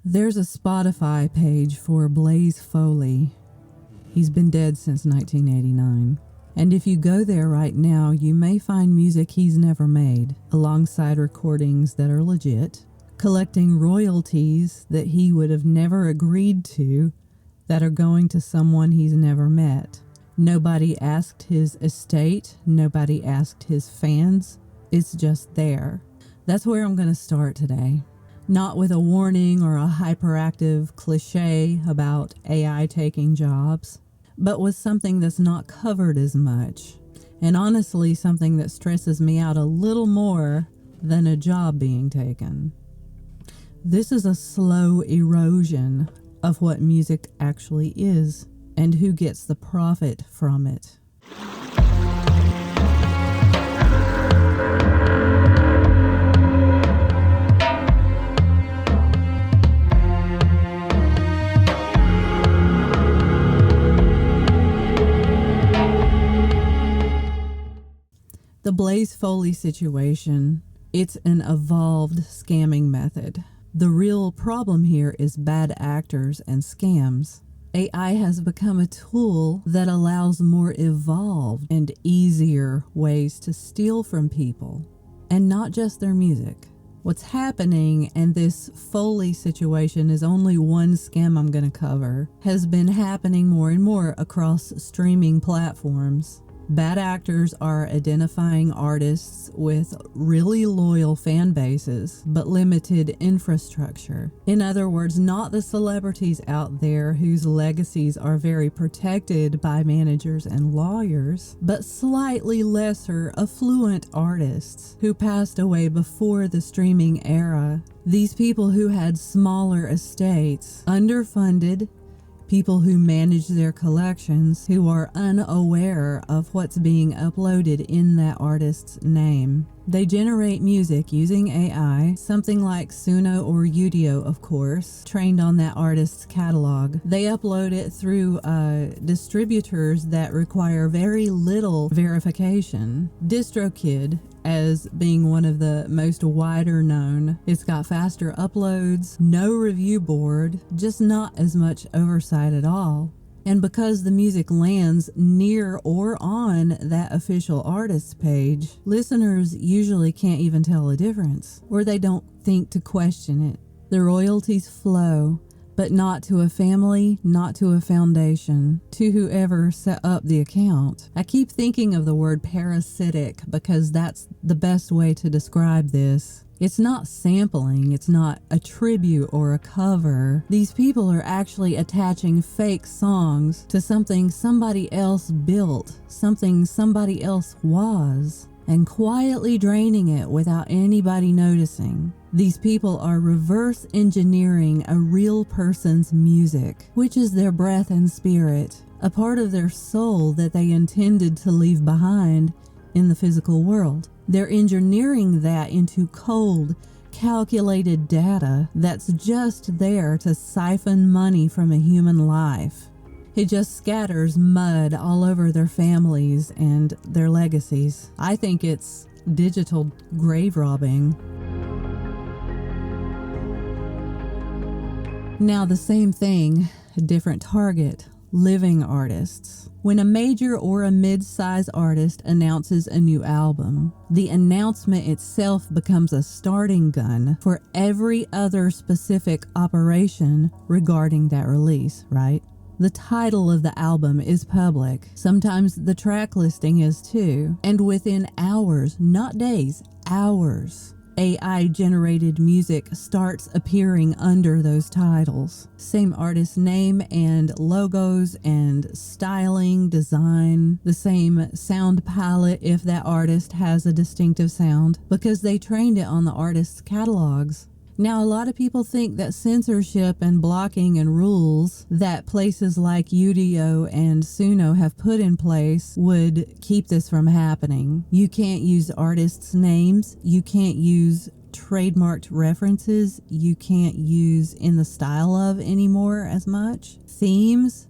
There's a Spotify page for Blaze Foley. He's been dead since 1989. And if you go there right now, you may find music he's never made, alongside recordings that are legit, collecting royalties that he would have never agreed to that are going to someone he's never met. Nobody asked his estate, nobody asked his fans, it's just there. That's where I'm going to start today. Not with a warning or a hyperactive cliché about AI taking jobs, but with something that's not covered as much, and honestly something that stresses me out a little more than a job being taken. This is a slow erosion of what music actually is and who gets the profit from it. The Blaze Foley situation, it's an evolved scamming method. The real problem here is bad actors and scams. AI has become a tool that allows more evolved and easier ways to steal from people, and not just their music. What's happening, and this Foley situation is only one scam I'm going to cover, has been happening more and more across streaming platforms. Bad actors are identifying artists with really loyal fan bases, but limited infrastructure. In other words, not the celebrities out there whose legacies are very protected by managers and lawyers, but slightly lesser affluent artists who passed away before the streaming era. These people who had smaller estates, underfunded, people who manage their collections, who are unaware of what's being uploaded in that artist's name. They generate music using AI, something like Suno or Udio, of course, trained on that artist's catalog. They upload it through distributors that require very little verification. DistroKid, as being one of the most wider known, it's got faster uploads, no review board, just not as much oversight at all. And because the music lands near or on that official artist's page, listeners usually can't even tell a difference, or they don't think to question it. The royalties flow, but not to a family, not to a foundation, to whoever set up the account. I keep thinking of the word parasitic because that's the best way to describe this. It's not sampling, it's not a tribute or a cover. These people are actually attaching fake songs to something somebody else built, something somebody else was, and quietly draining it without anybody noticing. These people are reverse engineering a real person's music, which is their breath and spirit, a part of their soul that they intended to leave behind in the physical world. They're engineering that into cold, calculated data that's just there to siphon money from a human life. It just scatters mud all over their families and their legacies. I think it's digital grave robbing. Now the same thing, a different target, living artists. When a major or a mid-size artist announces a new album, the announcement itself becomes a starting gun for every other specific operation regarding that release, right? The title of the album is public. Sometimes the track listing is too. And within hours, not days, hours, AI-generated music starts appearing under those titles. Same artist name and logos and styling, design, the same sound palette if that artist has a distinctive sound, because they trained it on the artist's catalogs. Now, a lot of people think that censorship and blocking and rules that places like Udio and Suno have put in place would keep this from happening. You can't use artists' names. You can't use trademarked references. You can't use in the style of anymore as much. Themes.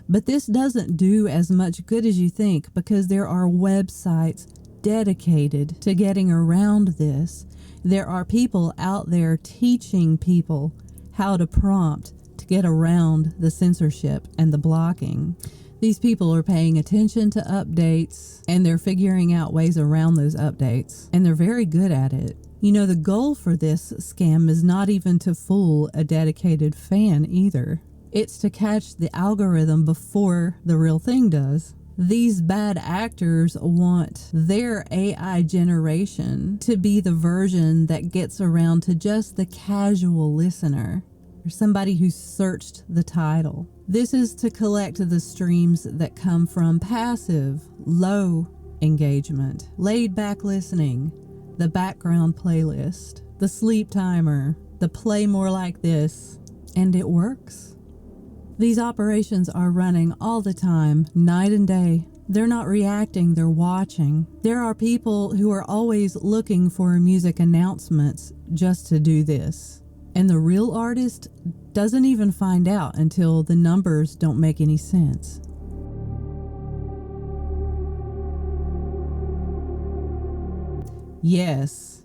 But this doesn't do as much good as you think, because there are websites dedicated to getting around this. There are people out there teaching people how to prompt to get around the censorship and the blocking. These people are paying attention to updates, and they're figuring out ways around those updates, and they're very good at it. You know, the goal for this scam is not even to fool a dedicated fan either. It's to catch the algorithm before the real thing does. These bad actors want their AI generation to be the version that gets around to just the casual listener, or somebody who searched the title. This is to collect the streams that come from passive, low engagement, laid back listening, the background playlist, the sleep timer, the play more like this, and it works. These operations are running all the time, night and day. They're not reacting, they're watching. There are people who are always looking for music announcements just to do this. And the real artist doesn't even find out until the numbers don't make any sense. Yes,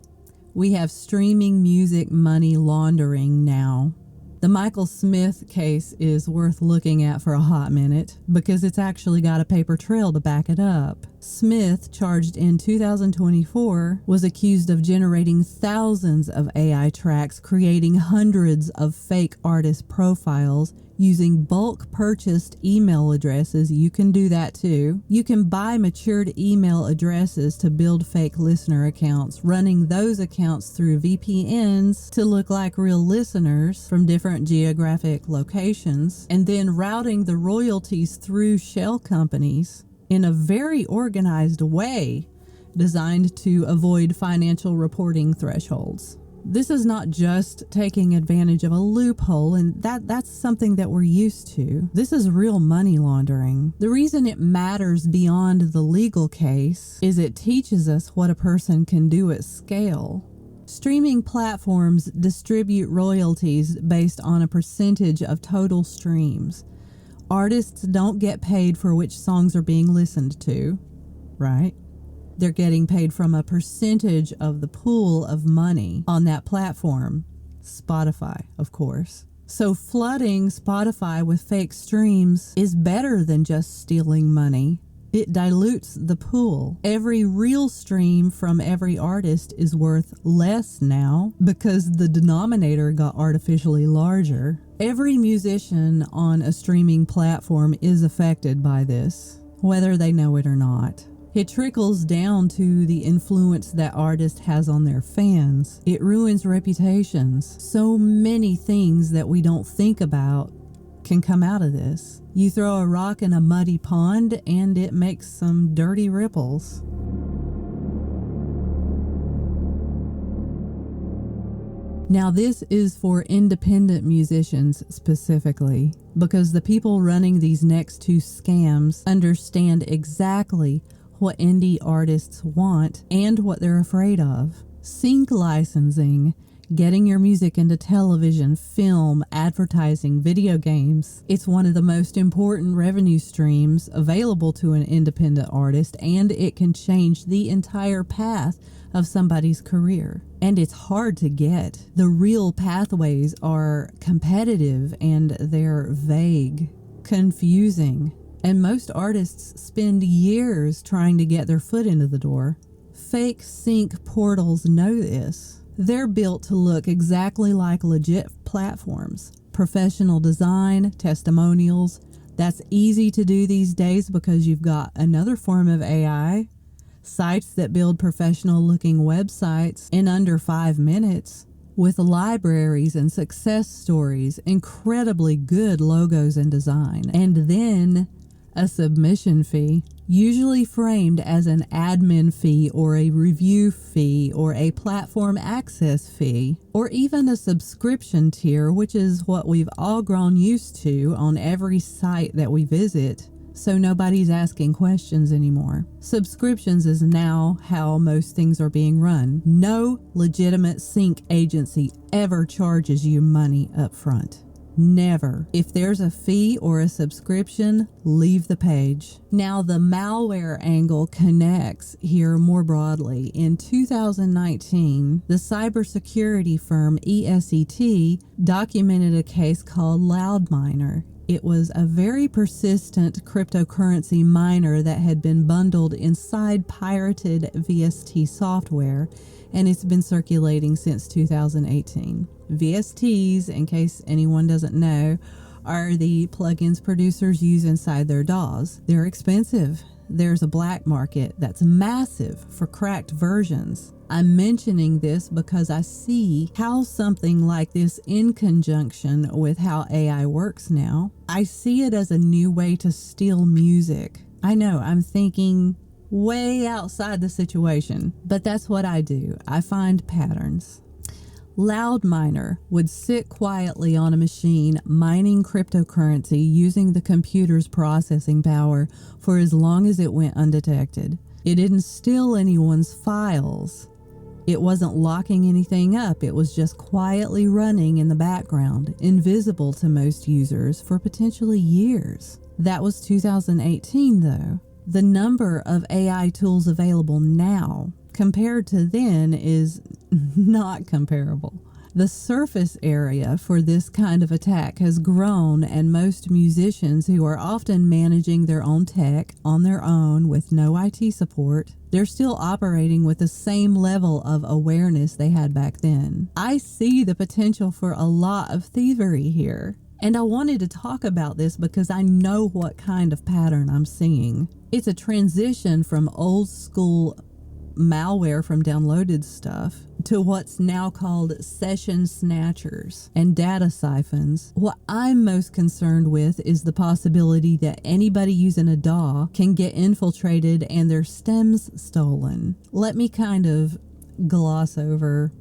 we have streaming music money laundering now. The Michael Smith case is worth looking at for a hot minute because it's actually got a paper trail to back it up. Smith, charged in 2024, was accused of generating thousands of AI tracks, creating hundreds of fake artist profiles, using bulk purchased email addresses. You can do that too. You can buy matured email addresses to build fake listener accounts, running those accounts through VPNs to look like real listeners from different geographic locations, and then routing the royalties through shell companies in a very organized way designed to avoid financial reporting thresholds. This is not just taking advantage of a loophole, and that's something that we're used to. This is real money laundering. The reason it matters beyond the legal case is it teaches us what a person can do at scale. Streaming platforms distribute royalties based on a percentage of total streams. Artists don't get paid for which songs are being listened to, right? They're getting paid from a percentage of the pool of money on that platform. Spotify, of course. So flooding Spotify with fake streams is better than just stealing money. It dilutes the pool. Every real stream from every artist is worth less now because the denominator got artificially larger. Every musician on a streaming platform is affected by this, whether they know it or not. It trickles down to the influence that artist has on their fans. It ruins reputations. So many things that we don't think about can come out of this. You throw a rock in a muddy pond and it makes some dirty ripples. Now this is for independent musicians specifically, because the people running these next two scams understand exactly what indie artists want and what they're afraid of. Sync licensing, getting your music into television, film, advertising, video games. It's one of the most important revenue streams available to an independent artist, and it can change the entire path of somebody's career. And it's hard to get. The real pathways are competitive and they're vague, confusing. And most artists spend years trying to get their foot into the door. Fake sync portals know this. They're built to look exactly like legit platforms. Professional design, testimonials. That's easy to do these days because you've got another form of AI. Sites that build professional looking websites in under 5 minutes with libraries and success stories, incredibly good logos and design. And then a submission fee, usually framed as an admin fee or a review fee or a platform access fee, or even a subscription tier, which is what we've all grown used to on every site that we visit, so nobody's asking questions anymore. Subscriptions is now how most things are being run. No legitimate sync agency ever charges you money up front. Never. If there's a fee or a subscription, leave the page. Now, the malware angle connects here more broadly. In 2019, the cybersecurity firm ESET documented a case called Loudminer. It was a very persistent cryptocurrency miner that had been bundled inside pirated VST software, and it's been circulating since 2018. VSTs, in case anyone doesn't know, are the plugins producers use inside their DAWs. They're expensive. There's a black market that's massive for cracked versions. I'm mentioning this because I see how something like this, in conjunction with how AI works now, I see it as a new way to steal music. I know I'm thinking way outside the situation, but that's what I do. I find patterns. Loudminer would sit quietly on a machine mining cryptocurrency using the computer's processing power for as long as it went undetected. It didn't steal anyone's files. It wasn't locking anything up. It was just quietly running in the background, invisible to most users for potentially years. That was 2018 though. The number of AI tools available now compared to then is not comparable. The surface area for this kind of attack has grown, and most musicians who are often managing their own tech on their own with no IT support, they're still operating with the same level of awareness they had back then. I see the potential for a lot of thievery here. And I wanted to talk about this because I know what kind of pattern I'm seeing. It's a transition from old school malware from downloaded stuff to what's now called session snatchers and data siphons. What I'm most concerned with is the possibility that anybody using a DAW can get infiltrated and their stems stolen. Let me kind of gloss over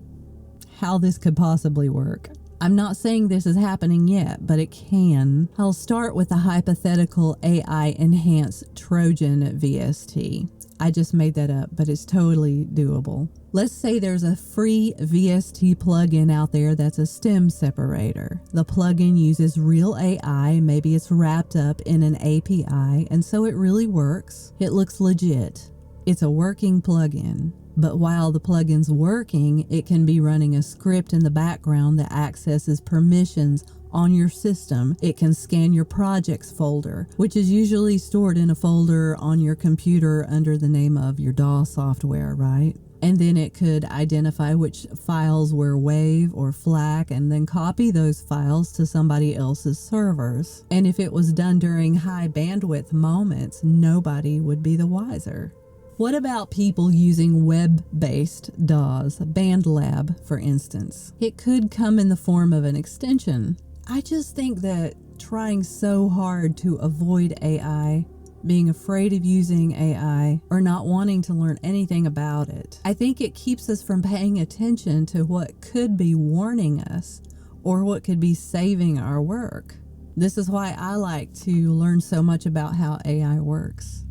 how this could possibly work. I'm not saying this is happening yet, but it can. I'll start with a hypothetical AI-enhanced Trojan VST. I just made that up, but it's totally doable. Let's say there's a free VST plugin out there that's a stem separator. The plugin uses real AI, maybe it's wrapped up in an API, and so it really works. It looks legit. It's a working plugin. But while the plugin's working, it can be running a script in the background that accesses permissions on your system. It can scan your projects folder, which is usually stored in a folder on your computer under the name of your DAW software, right? And then it could identify which files were WAV or FLAC and then copy those files to somebody else's servers. And if it was done during high bandwidth moments, nobody would be the wiser. What about people using web-based DAWs, BandLab, for instance? It could come in the form of an extension. I just think that trying so hard to avoid AI, being afraid of using AI, or not wanting to learn anything about it, I think it keeps us from paying attention to what could be warning us or what could be saving our work. This is why I like to learn so much about how AI works.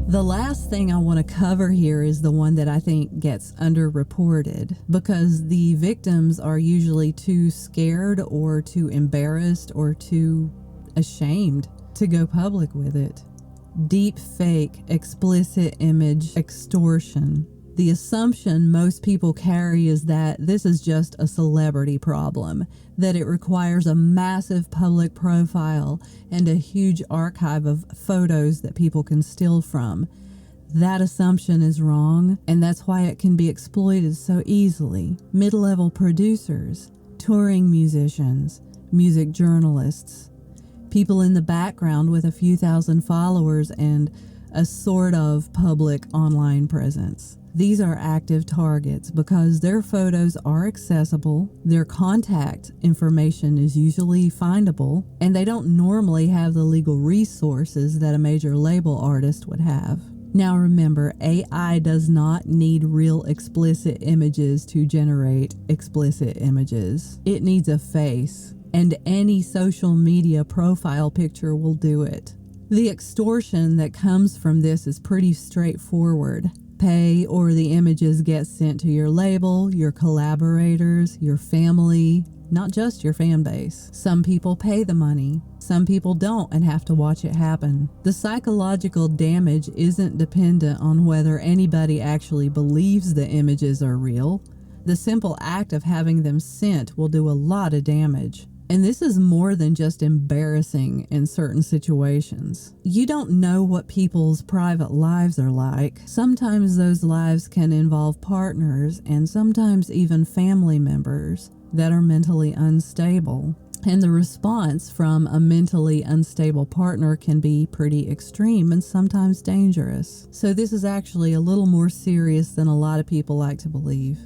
The last thing I want to cover here is the one that I think gets underreported because the victims are usually too scared or too embarrassed or too ashamed to go public with it. Deep fake, explicit image extortion. The assumption most people carry is that this is just a celebrity problem, that it requires a massive public profile and a huge archive of photos that people can steal from. That assumption is wrong, and that's why it can be exploited so easily. Mid-level producers, touring musicians, music journalists, people in the background with a few thousand followers and a sort of public online presence. These are active targets because their photos are accessible, their contact information is usually findable, and they don't normally have the legal resources that a major label artist would have. Now remember, AI does not need real explicit images to generate explicit images. It needs a face, and any social media profile picture will do it. The extortion that comes from this is pretty straightforward. pay or the images get sent to your label, your collaborators, your family, not just your fan base. Some people pay the money. Some people don't and have to watch it happen. The psychological damage isn't dependent on whether anybody actually believes the images are real. The simple act of having them sent will do a lot of damage. And this is more than just embarrassing in certain situations. You don't know what people's private lives are like. Sometimes those lives can involve partners and sometimes even family members that are mentally unstable. And the response from a mentally unstable partner can be pretty extreme and sometimes dangerous. So this is actually a little more serious than a lot of people like to believe.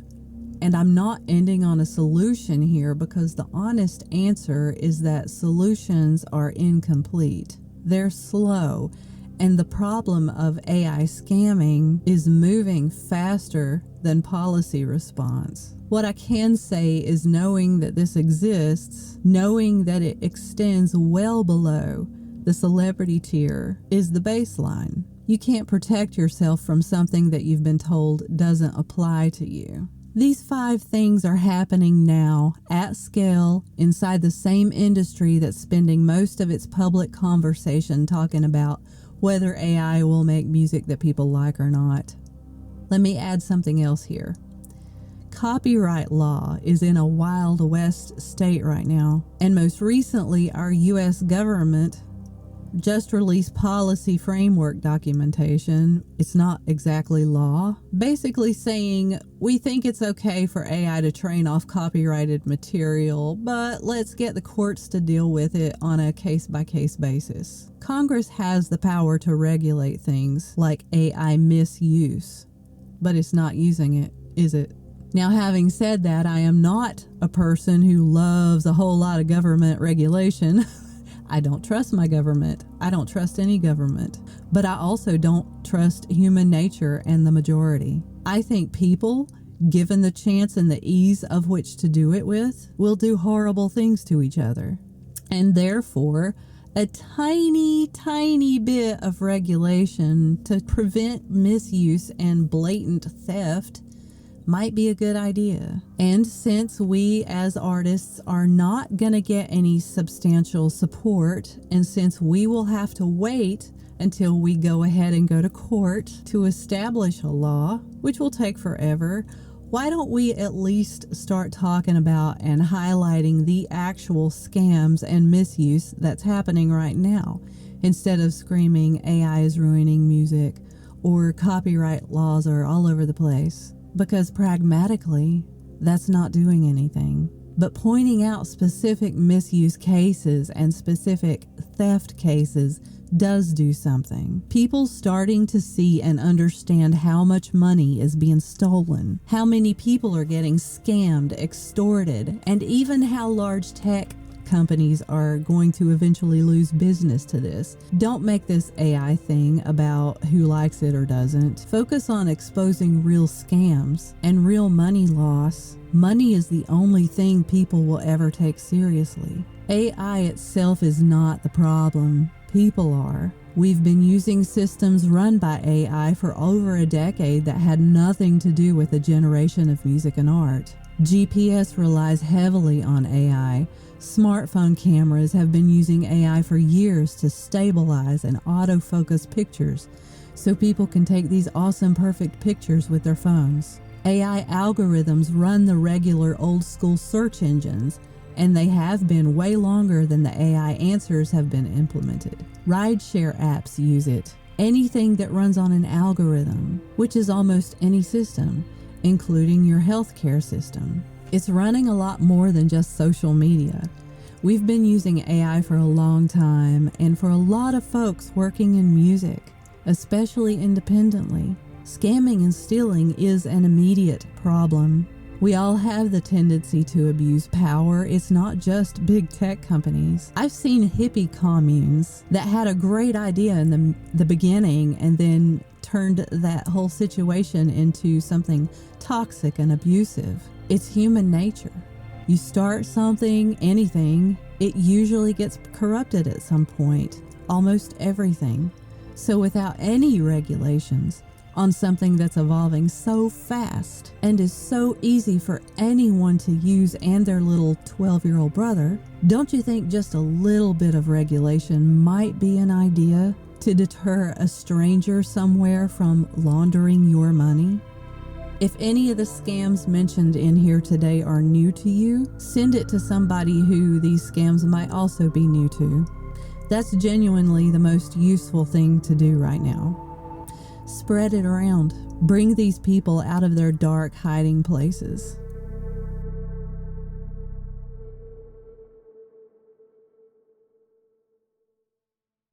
And I'm not ending on a solution here because the honest answer is that solutions are incomplete. They're slow, and the problem of AI scamming is moving faster than policy response. What I can say is knowing that this exists, knowing that it extends well below the celebrity tier is the baseline. You can't protect yourself from something that you've been told doesn't apply to you. These 5 things are happening now at scale inside the same industry that's spending most of its public conversation talking about whether AI will make music that people like or not. Let me add something else here. Copyright law is in a Wild West state right now, and most recently our U.S. government just released policy framework documentation. It's not exactly law. Basically saying, we think it's okay for AI to train off copyrighted material, but let's get the courts to deal with it on a case-by-case basis. Congress has the power to regulate things like AI misuse, but it's not using it, is it? Now, having said that, I am not a person who loves a whole lot of government regulation. I don't trust my government. I don't trust any government. But I also don't trust human nature and the majority. I think people, given the chance and the ease of which to do it with, will do horrible things to each other. And therefore, a tiny, tiny bit of regulation to prevent misuse and blatant theft might be a good idea. And since we as artists are not going to get any substantial support, and since we will have to wait until we go ahead and go to court to establish a law, which will take forever, why don't we at least start talking about and highlighting the actual scams and misuse that's happening right now, instead of screaming AI is ruining music or copyright laws are all over the place? Because pragmatically, that's not doing anything. But pointing out specific misuse cases and specific theft cases does do something. People starting to see and understand how much money is being stolen, how many people are getting scammed, extorted, and even how large tech companies are going to eventually lose business to this. Don't make this AI thing about who likes it or doesn't. Focus on exposing real scams and real money loss. Money is the only thing people will ever take seriously. AI itself is not the problem. People are. We've been using systems run by AI for over a decade that had nothing to do with the generation of music and art. GPS relies heavily on AI. Smartphone cameras have been using AI for years to stabilize and autofocus pictures so people can take these awesome perfect pictures with their phones. AI algorithms run the regular old school search engines, and they have been way longer than the AI answers have been implemented. Rideshare apps use it. Anything that runs on an algorithm, which is almost any system, including your healthcare system. It's running a lot more than just social media. We've been using AI for a long time, and for a lot of folks working in music, especially independently, scamming and stealing is an immediate problem. We all have the tendency to abuse power. It's not just big tech companies. I've seen hippie communes that had a great idea in the beginning and then turned that whole situation into something toxic and abusive. It's human nature. You start something, anything, it usually gets corrupted at some point. Almost everything. So without any regulations, on something that's evolving so fast and is so easy for anyone to use and their little 12-year-old brother, don't you think just a little bit of regulation might be an idea to deter a stranger somewhere from laundering your money? If any of the scams mentioned in here today are new to you, send it to somebody who these scams might also be new to. That's genuinely the most useful thing to do right now. Spread it around. Bring these people out of their dark hiding places.